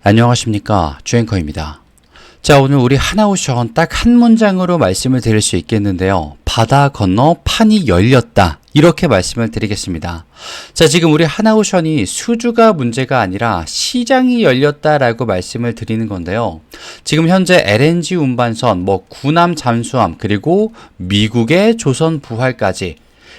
안녕하십니까, 주앵커입니다. 자, 오늘 우리 하나오션 딱 한 문장으로 말씀을 드릴 수 있겠는데요. 바다 건너 판이 열렸다, 이렇게 말씀을 드리겠습니다. 자, 지금 우리 하나오션이 수주가 문제가 아니라 시장이 열렸다라고 말씀을 드리는 건데요. 지금 현재 LNG 운반선, 구남 잠수함, 그리고 미국의 조선 부활까지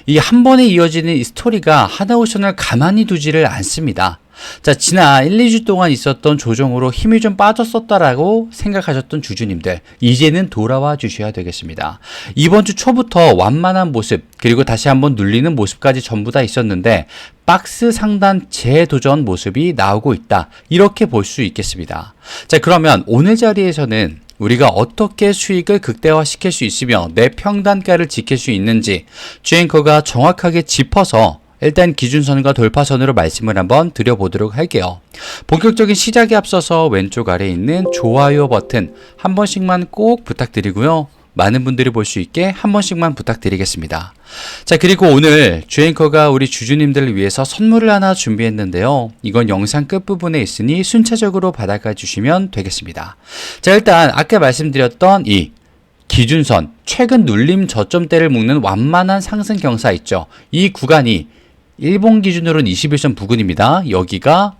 이 한 번에 이어지는 이 스토리가 하나오션을 가만히 두지를 않습니다. 자, 지난 1, 2주 동안 있었던 조정으로 힘이 좀 빠졌었다라고 생각하셨던 주주님들, 이제는 돌아와 주셔야 되겠습니다. 이번 주 초부터 완만한 모습, 그리고 다시 한번 눌리는 모습까지 전부 다 있었는데 박스 상단 재도전 모습이 나오고 있다, 이렇게 볼 수 있겠습니다. 자, 그러면 오늘 자리에서는 우리가 어떻게 수익을 극대화시킬 수 있으며 내 평단가를 지킬 수 있는지 주앵커가 정확하게 짚어서 일단 기준선과 돌파선으로 말씀을 한번 드려보도록 할게요. 본격적인 시작에 앞서서 왼쪽 아래에 있는 좋아요 버튼 한 번씩만 꼭 부탁드리고요. 많은 분들이 볼 수 있게 한 번씩만 부탁드리겠습니다. 자, 그리고 오늘 주앵커가 우리 주주님들을 위해서 선물을 하나 준비했는데요. 이건 영상 끝부분에 있으니 순차적으로 받아가 주시면 되겠습니다. 자, 일단 아까 말씀드렸던 이 기준선, 최근 눌림 저점대를 묶는 완만한 상승 경사 있죠. 이 구간이 일본 기준으로는 21선 부근입니다. 여기가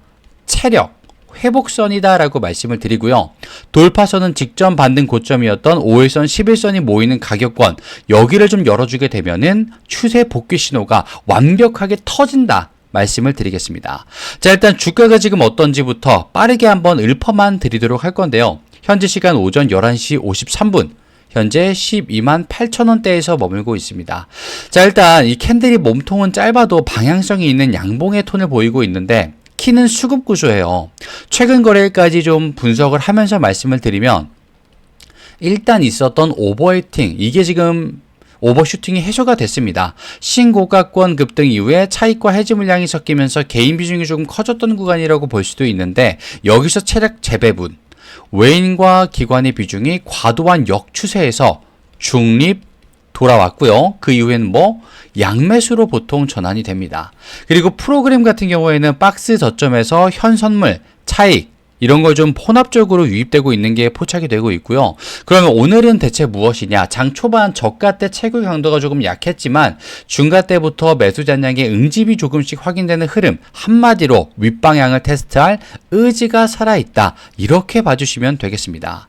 체력 회복선이다 라고 말씀을 드리고요. 돌파선은 직전 반등 고점이었던 5일선, 11선이 모이는 가격권, 여기를 좀 열어주게 되면은 추세 복귀 신호가 완벽하게 터진다 말씀을 드리겠습니다. 자, 일단 주가가 지금 어떤지부터 빠르게 한번 읊어만 드리도록 할 건데요. 현재 시간 오전 11시 53분, 현재 12만 8천원대에서 머물고 있습니다. 자, 일단 이 캔들이 몸통은 짧아도 방향성이 있는 양봉의 톤을 보이고 있는데 키는 수급 구조예요. 최근 거래일까지 좀 분석을 하면서 말씀을 드리면 일단 있었던 오버히팅, 이게 지금 오버슈팅이 해소가 됐습니다. 신고가권 급등 이후에 차익과 해지 물량이 섞이면서 개인 비중이 조금 커졌던 구간이라고 볼 수도 있는데 여기서 체력 재배분, 외인과 기관의 비중이 과도한 역추세에서 중립 돌아왔고요. 그 이후에는 양매수로 보통 전환이 됩니다. 그리고 프로그램 같은 경우에는 박스 저점에서 현선물, 차익, 이런 걸 좀 혼합적으로 유입되고 있는 게 포착이 되고 있고요. 그러면 오늘은 대체 무엇이냐? 장 초반 저가 때 채굴 강도가 조금 약했지만 중가 때부터 매수 잔량의 응집이 조금씩 확인되는 흐름, 한마디로 윗방향을 테스트할 의지가 살아있다, 이렇게 봐주시면 되겠습니다.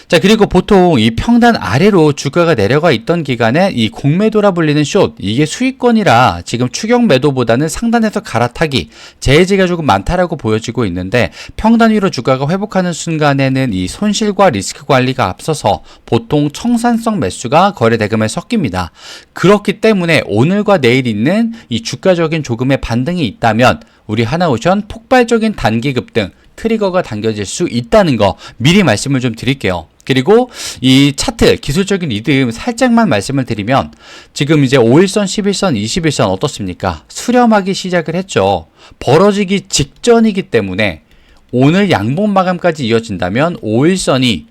자, 그리고 보통 이 평단 아래로 주가가 내려가 있던 기간에 이 공매도라 불리는 숏, 이게 수익권이라 지금 추격 매도보다는 상단에서 갈아타기, 재해지가 조금 많다라고 보여지고 있는데 평단 위로 주가가 회복하는 순간에는 이 손실과 리스크 관리가 앞서서 보통 청산성 매수가 거래 대금에 섞입니다. 그렇기 때문에 오늘과 내일 있는 이 주가적인 조금의 반등이 있다면 우리 하나오션 폭발적인 단기 급등 트리거가 당겨질 수 있다는 거 미리 말씀을 좀 드릴게요. 그리고 이 차트 기술적인 리듬 살짝만 말씀을 드리면 지금 이제 5일선, 11선, 21선 어떻습니까? 수렴하기 시작을 했죠. 벌어지기 직전이기 때문에 오늘 양봉 마감까지 이어진다면 5일선이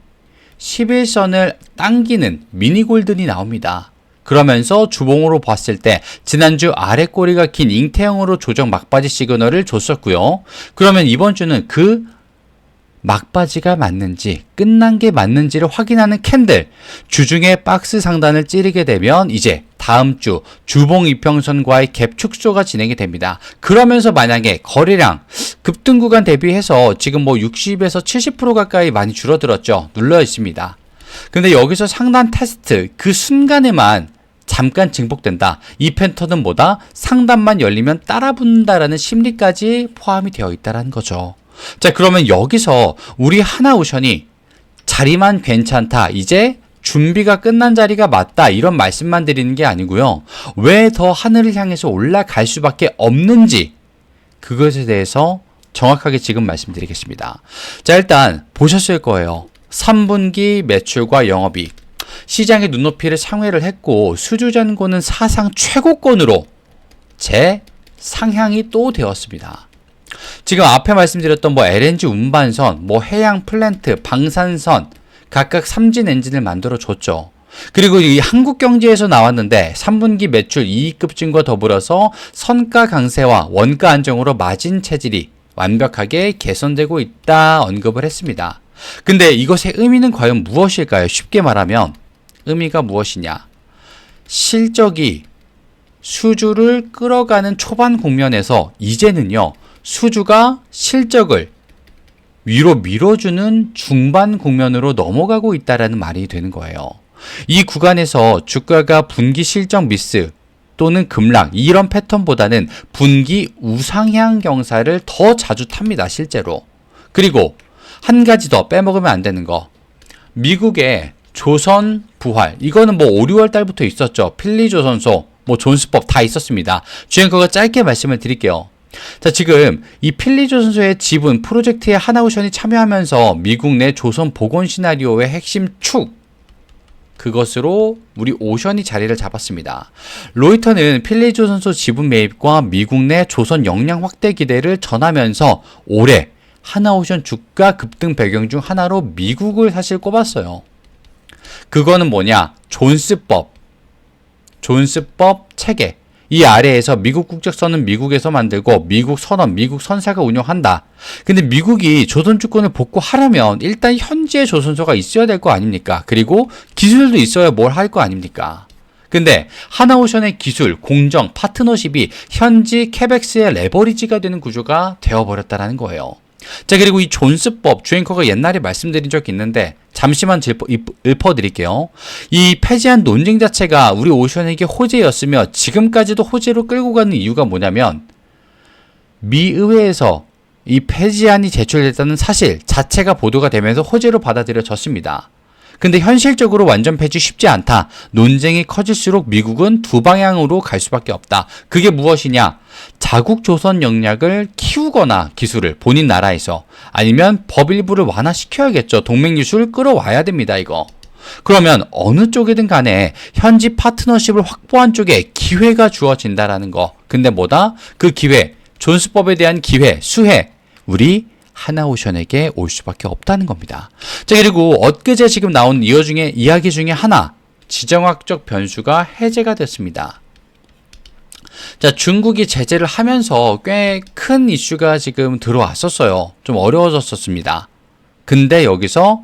11선을 당기는 미니 골든이 나옵니다. 그러면서 주봉으로 봤을 때 지난주 아래 꼬리가 긴 잉태형으로 조정 막바지 시그널을 줬었고요. 그러면 이번 주는 그 막바지가 맞는지 끝난 게 맞는지를 확인하는 캔들, 주중에 박스 상단을 찌르게 되면 이제 다음 주 주봉 이평선과의 갭 축소가 진행이 됩니다. 그러면서 만약에 거래량 급등 구간 대비해서 지금 60에서 70% 가까이 많이 줄어들었죠. 눌러 있습니다. 근데 여기서 상단 테스트 그 순간에만 잠깐 증폭된다. 이 패턴은 뭐다? 상단만 열리면 따라붙는다라는 심리까지 포함이 되어 있다는 거죠. 자, 그러면 여기서 우리 하나오션이 자리만 괜찮다, 이제 준비가 끝난 자리가 맞다, 이런 말씀만 드리는 게 아니고요. 왜 더 하늘을 향해서 올라갈 수밖에 없는지 그것에 대해서 정확하게 지금 말씀드리겠습니다. 자, 일단 보셨을 거예요. 3분기 매출과 영업이익, 시장의 눈높이를 상회를 했고 수주잔고는 사상 최고권으로 재상향이 또 되었습니다. 지금 앞에 말씀드렸던 LNG 운반선, 해양 플랜트, 방산선 각각 3진 엔진을 만들어 줬죠. 그리고 이 한국경제에서 나왔는데 3분기 매출 이익 급증과 더불어서 선가 강세와 원가 안정으로 마진 체질이 완벽하게 개선되고 있다 언급을 했습니다. 근데 이것의 의미는 과연 무엇일까요? 쉽게 말하면 의미가 무엇이냐? 실적이 수주를 끌어가는 초반 국면에서 이제는요, 수주가 실적을 위로 밀어주는 중반 국면으로 넘어가고 있다라는 말이 되는 거예요. 이 구간에서 주가가 분기 실적 미스 또는 급락 이런 패턴보다는 분기 우상향 경사를 더 자주 탑니다, 실제로. 그리고 한 가지 더 빼먹으면 안 되는 거. 미국의 조선 부활. 이거는 뭐 5, 6월 달부터 있었죠. 필리조선소, 뭐 존스법 다 있었습니다. 주앵커가 짧게 말씀을 드릴게요. 자, 지금 이 필리조선소의 지분 프로젝트에 하나오션이 참여하면서 미국 내 조선 복원 시나리오의 핵심 축, 그것으로 우리 오션이 자리를 잡았습니다. 로이터는 필리조선소 지분 매입과 미국 내 조선 역량 확대 기대를 전하면서 올해 하나오션 주가 급등 배경 중 하나로 미국을 사실 꼽았어요. 그거는 뭐냐? 존스법 체계. 이 아래에서 미국 국적선은 미국에서 만들고 미국 선원, 미국 선사가 운영한다. 근데 미국이 조선 주권을 복구하려면 일단 현지의 조선소가 있어야 될 거 아닙니까? 그리고 기술도 있어야 뭘 할 거 아닙니까? 근데 하나오션의 기술, 공정, 파트너십이 현지 캐벡스의 레버리지가 되는 구조가 되어버렸다는 거예요. 자, 그리고 이 존스법, 주앵커가 옛날에 말씀드린 적이 있는데 잠시만 읊어드릴게요. 이 폐지한 논쟁 자체가 우리 오션에게 호재였으며 지금까지도 호재로 끌고 가는 이유가 뭐냐면 미 의회에서 이 폐지안이 제출됐다는 사실 자체가 보도가 되면서 호재로 받아들여졌습니다. 근데 현실적으로 완전 폐지 쉽지 않다. 논쟁이 커질수록 미국은 두 방향으로 갈 수밖에 없다. 그게 무엇이냐? 자국 조선 역량을 키우거나 기술을 본인 나라에서 아니면 법 일부를 완화시켜야겠죠. 동맹 유수를 끌어와야 됩니다. 이거. 그러면 어느 쪽이든 간에 현지 파트너십을 확보한 쪽에 기회가 주어진다라는 거. 근데 뭐다? 그 기회, 존스법에 대한 기회, 수혜, 우리 하나오션에게 올 수밖에 없다는 겁니다. 자, 그리고 엊그제 지금 나온 이야기 중에 하나, 지정학적 변수가 해제가 됐습니다. 자, 중국이 제재를 하면서 꽤 큰 이슈가 지금 들어왔었어요. 좀 어려워졌었습니다. 근데 여기서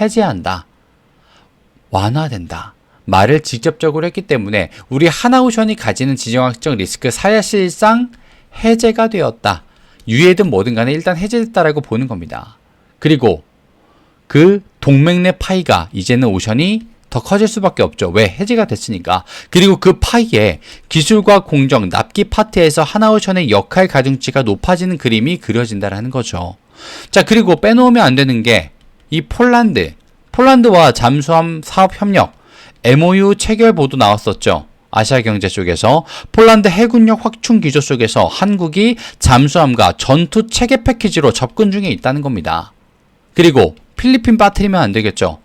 해제한다, 완화된다 말을 직접적으로 했기 때문에 우리 하나오션이 가지는 지정학적 리스크 사실상 해제가 되었다. 유예든 뭐든 간에 일단 해제됐다라고 보는 겁니다. 그리고 그 동맹 내 파이가 이제는 오션이 더 커질 수밖에 없죠. 왜? 해제가 됐으니까. 그리고 그 파이에 기술과 공정, 납기 파트에서 하나오션의 역할 가중치가 높아지는 그림이 그려진다는 거죠. 자, 그리고 빼놓으면 안 되는 게 이 폴란드와 잠수함 사업 협력 MOU 체결 보도 나왔었죠. 아시아경제 쪽에서 폴란드 해군력 확충 기조 속에서 한국이 잠수함과 전투 체계 패키지로 접근 중에 있다는 겁니다. 그리고 필리핀 빠뜨리면 안 되겠죠.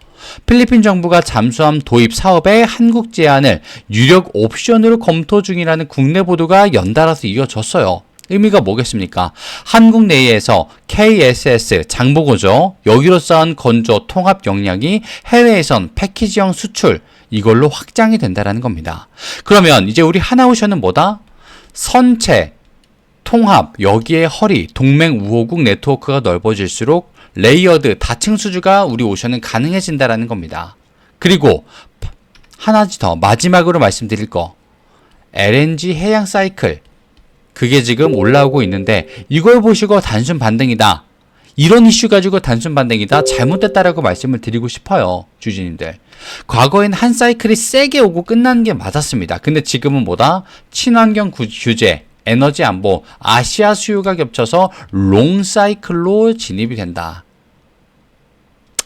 필리핀 정부가 잠수함 도입 사업에 한국 제안을 유력 옵션으로 검토 중이라는 국내 보도가 연달아서 이어졌어요. 의미가 뭐겠습니까? 한국 내에서 KSS 장보고죠. 여기로 쌓은 건조 통합 역량이 해외에선 패키지형 수출 이걸로 확장이 된다는 겁니다. 그러면 이제 우리 하나오션은 뭐다? 선체, 통합, 여기에 허리, 동맹 우호국 네트워크가 넓어질수록 레이어드, 다층 수주가 우리 오션은 가능해진다는 겁니다. 그리고 하나 더 마지막으로 말씀드릴 거, LNG 해양 사이클, 그게 지금 올라오고 있는데 이걸 보시고 단순 반등이다, 이런 이슈 가지고 단순 반등이다, 잘못됐다라고 말씀을 드리고 싶어요. 주주님들, 과거엔 한 사이클이 세게 오고 끝나는 게 맞았습니다. 근데 지금은 뭐다? 친환경 규제, 에너지 안보, 아시아 수요가 겹쳐서 롱 사이클로 진입이 된다.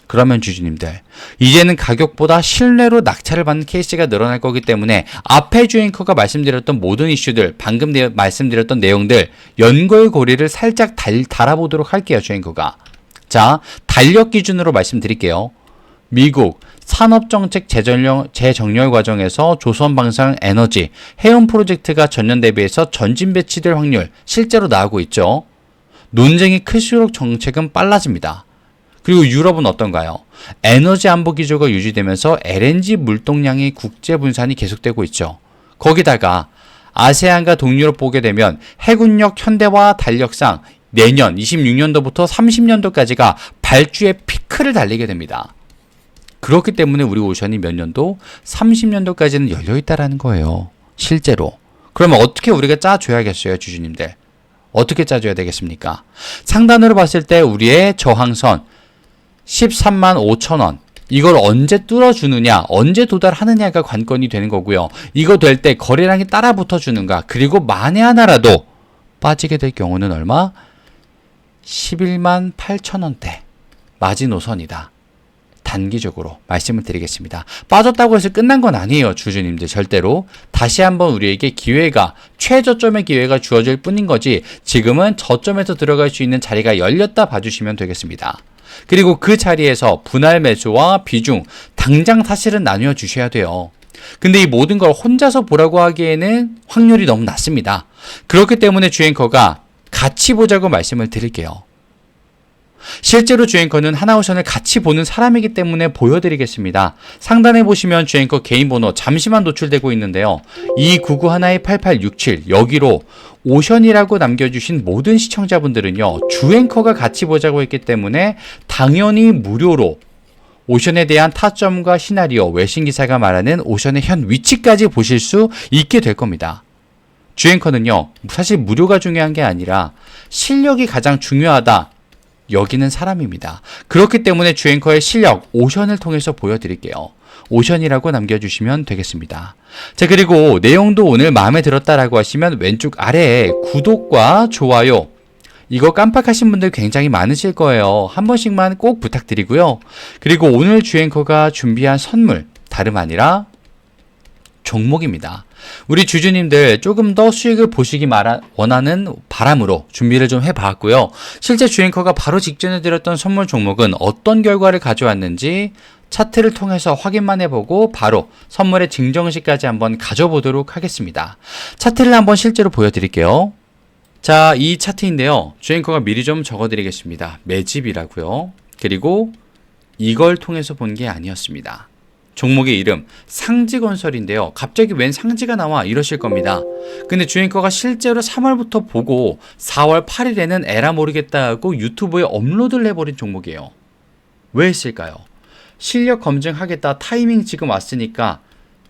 그러면 주주님들, 이제는 가격보다 실내로 낙찰을 받는 케이스가 늘어날 거기 때문에 앞에 주앵커가 말씀드렸던 모든 이슈들, 방금 말씀드렸던 내용들 연결고리를 살짝 달아보도록 할게요. 주앵커가. 자, 달력 기준으로 말씀드릴게요. 미국 산업정책 재정렬 과정에서 조선방사에너지 해운 프로젝트가 전년 대비해서 전진 배치될 확률 실제로 나오고 있죠. 논쟁이 클수록 정책은 빨라집니다. 그리고 유럽은 어떤가요? 에너지 안보 기조가 유지되면서 LNG 물동량의 국제 분산이 계속되고 있죠. 거기다가 아세안과 동유럽 보게 되면 해군력 현대화 달력상 내년 26년도부터 30년도까지가 발주의 피크를 달리게 됩니다. 그렇기 때문에 우리 오션이 몇 년도? 30년도까지는 열려있다라는 거예요. 실제로. 그러면 어떻게 우리가 짜줘야겠어요, 주주님들? 어떻게 짜줘야 되겠습니까? 상단으로 봤을 때 우리의 저항선 13만 5천 원. 이걸 언제 뚫어주느냐, 언제 도달하느냐가 관건이 되는 거고요. 이거 될 때 거래량이 따라 붙어주는가, 그리고 만에 하나라도 빠지게 될 경우는 얼마? 11만 8천 원대. 마지노선이다. 단기적으로 말씀을 드리겠습니다. 빠졌다고 해서 끝난 건 아니에요, 주주님들. 절대로. 다시 한번 우리에게 기회가, 최저점의 기회가 주어질 뿐인 거지, 지금은 저점에서 들어갈 수 있는 자리가 열렸다 봐주시면 되겠습니다. 그리고 그 자리에서 분할 매수와 비중, 당장 사실은 나누어 주셔야 돼요. 근데 이 모든 걸 혼자서 보라고 하기에는 확률이 너무 낮습니다. 그렇기 때문에 주앵커가 같이 보자고 말씀을 드릴게요. 실제로 주앵커는 하나오션을 같이 보는 사람이기 때문에 보여드리겠습니다. 상단에 보시면 주앵커 개인 번호 잠시만 노출되고 있는데요. 2991-8867 여기로 오션이라고 남겨주신 모든 시청자분들은요, 주앵커가 같이 보자고 했기 때문에 당연히 무료로 오션에 대한 타점과 시나리오, 외신기사가 말하는 오션의 현 위치까지 보실 수 있게 될 겁니다. 주앵커는요, 사실 무료가 중요한 게 아니라 실력이 가장 중요하다 여기는 사람입니다. 그렇기 때문에 주앵커의 실력, 오션을 통해서 보여드릴게요. 오션이라고 남겨주시면 되겠습니다. 자, 그리고 내용도 오늘 마음에 들었다라고 하시면 왼쪽 아래에 구독과 좋아요, 이거 깜빡하신 분들 굉장히 많으실 거예요. 한 번씩만 꼭 부탁드리고요. 그리고 오늘 주앵커가 준비한 선물, 다름 아니라 종목입니다. 우리 주주님들 조금 더 수익을 보시기 원하는 바람으로 준비를 좀 해봤고요. 실제 주앵커가 바로 직전에 드렸던 선물 종목은 어떤 결과를 가져왔는지 차트를 통해서 확인만 해보고 바로 선물의 증정식까지 한번 가져보도록 하겠습니다. 차트를 한번 실제로 보여드릴게요. 자, 이 차트인데요. 주앵커가 미리 좀 적어드리겠습니다. 매집이라고요. 그리고 이걸 통해서 본 게 아니었습니다. 종목의 이름 상지건설인데요. 갑자기 웬 상지가 나와 이러실 겁니다. 근데 주앵커가 실제로 3월부터 보고 4월 8일에는 에라 모르겠다 하고 유튜브에 업로드를 해버린 종목이에요. 왜 했을까요? 실력 검증하겠다, 타이밍 지금 왔으니까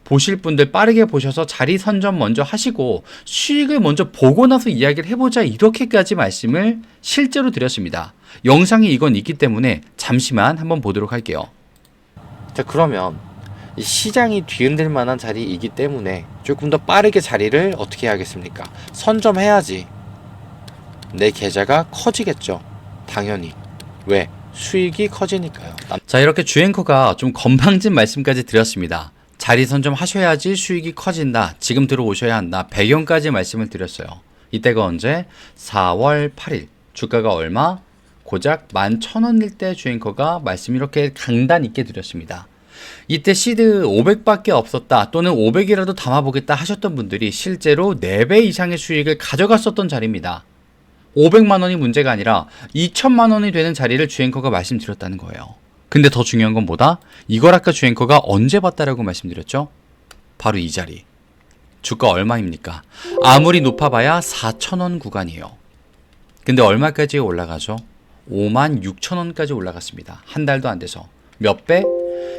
보실 분들 빠르게 보셔서 자리 선점 먼저 하시고 수익을 먼저 보고 나서 이야기를 해보자, 이렇게까지 말씀을 실제로 드렸습니다. 영상이 이건 있기 때문에 잠시만 한번 보도록 할게요. 자, 그러면 시장이 뒤흔들 만한 자리이기 때문에 조금 더 빠르게 자리를 어떻게 해야겠습니까? 선점해야지 내 계좌가 커지겠죠. 당연히. 왜? 수익이 커지니까요. 자, 이렇게 주앵커가 좀 건방진 말씀까지 드렸습니다. 자리 선점 하셔야지 수익이 커진다, 지금 들어오셔야 한다, 배경까지 말씀을 드렸어요. 이때가 언제? 4월 8일 주가가 얼마? 고작 11,000원일 때 주앵커가 말씀 이렇게 강단 있게 드렸습니다. 이때 시드 500밖에 없었다, 또는 500이라도 담아보겠다 하셨던 분들이 실제로 4배 이상의 수익을 가져갔었던 자리입니다. 500만원이 문제가 아니라 2,000만원이 되는 자리를 주앵커가 말씀드렸다는 거예요. 근데 더 중요한 건 뭐다? 이걸 아까 주앵커가 언제 봤다라고 말씀드렸죠? 바로 이 자리. 주가 얼마입니까? 아무리 높아봐야 4,000원 구간이에요. 근데 얼마까지 올라가죠? 56,000원까지 올라갔습니다. 한 달도 안 돼서. 몇 배?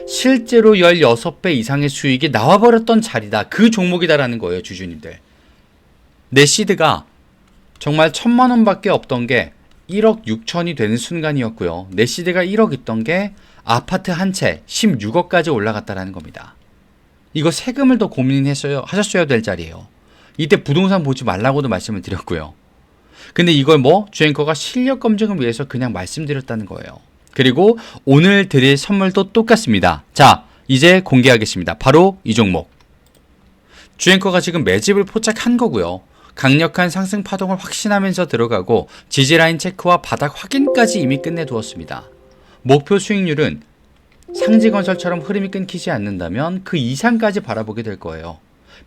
실제로 16배 이상의 수익이 나와버렸던 자리다. 그 종목이다라는 거예요, 주주님들. 내 시드가 정말 1,000만원밖에 없던 게 1억 6천이 되는 순간이었고요. 내 시드가 1억 있던 게 아파트 한 채 16억까지 올라갔다라는 겁니다. 이거 세금을 더 하셨어야 될 자리예요. 이때 부동산 보지 말라고도 말씀을 드렸고요. 근데 이걸 주앵커가 실력 검증을 위해서 그냥 말씀드렸다는 거예요. 그리고 오늘 드릴 선물도 똑같습니다. 자, 이제 공개하겠습니다. 바로 이 종목. 주앵커가 지금 매집을 포착한 거고요. 강력한 상승 파동을 확신하면서 들어가고 지지라인 체크와 바닥 확인까지 이미 끝내두었습니다. 목표 수익률은 상지건설처럼 흐름이 끊기지 않는다면 그 이상까지 바라보게 될 거예요.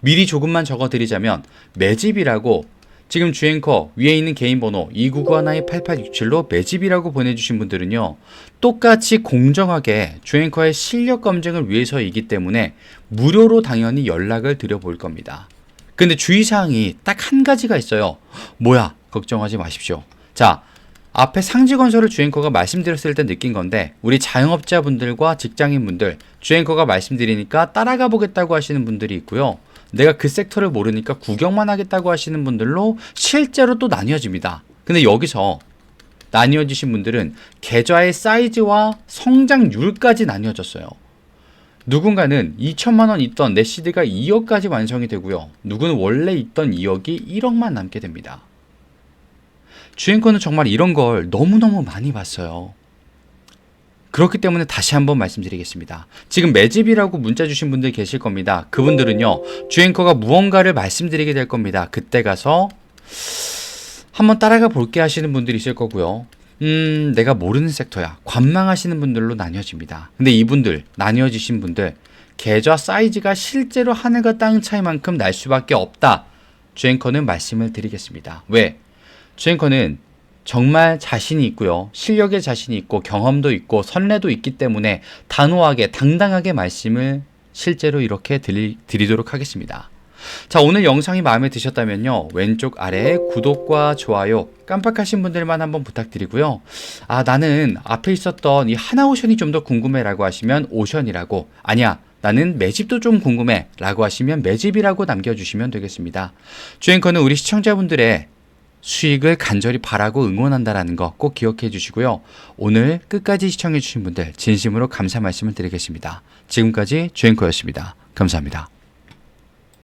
미리 조금만 적어드리자면 매집이라고 지금 주앵커 위에 있는 개인 번호 2991-8867로 매집이라고 보내주신 분들은요, 똑같이 공정하게 주앵커의 실력 검증을 위해서이기 때문에 무료로 당연히 연락을 드려볼 겁니다. 근데 주의사항이 딱 한 가지가 있어요. 뭐야? 걱정하지 마십시오. 자, 앞에 상지건설을 주앵커가 말씀드렸을 때 느낀 건데 우리 자영업자분들과 직장인분들 주앵커가 말씀드리니까 따라가 보겠다고 하시는 분들이 있고요. 내가 그 섹터를 모르니까 구경만 하겠다고 하시는 분들로 실제로 또 나뉘어집니다. 근데 여기서 나뉘어지신 분들은 계좌의 사이즈와 성장률까지 나뉘어졌어요. 누군가는 2천만 원 있던 내 시드가 2억까지 완성이 되고요. 누구는 원래 있던 2억이 1억만 남게 됩니다. 주앵커는 정말 이런 걸 너무너무 많이 봤어요. 그렇기 때문에 다시 한번 말씀드리겠습니다. 지금 매집이라고 문자 주신 분들 계실 겁니다. 그분들은요, 주앵커가 무언가를 말씀드리게 될 겁니다. 그때 가서 한번 따라가 볼게 하시는 분들이 있을 거고요. 내가 모르는 섹터야. 관망하시는 분들로 나뉘어집니다. 근데 이분들, 나뉘어지신 분들, 계좌 사이즈가 실제로 하늘과 땅 차이만큼 날 수밖에 없다. 주앵커는 말씀을 드리겠습니다. 왜? 주앵커는 정말 자신이 있고요. 실력에 자신이 있고 경험도 있고 선례도 있기 때문에 단호하게 당당하게 말씀을 실제로 이렇게 드리도록 하겠습니다. 자, 오늘 영상이 마음에 드셨다면요. 왼쪽 아래에 구독과 좋아요 깜빡하신 분들만 한번 부탁드리고요. 아, 나는 앞에 있었던 이 하나오션이 좀 더 궁금해 라고 하시면 오션이라고, 아니야 나는 매집도 좀 궁금해 라고 하시면 매집이라고 남겨주시면 되겠습니다. 주앵커는 우리 시청자분들의 수익을 간절히 바라고 응원한다는 거 꼭 기억해 주시고요. 오늘 끝까지 시청해 주신 분들 진심으로 감사 말씀을 드리겠습니다. 지금까지 주앵커였습니다. 감사합니다.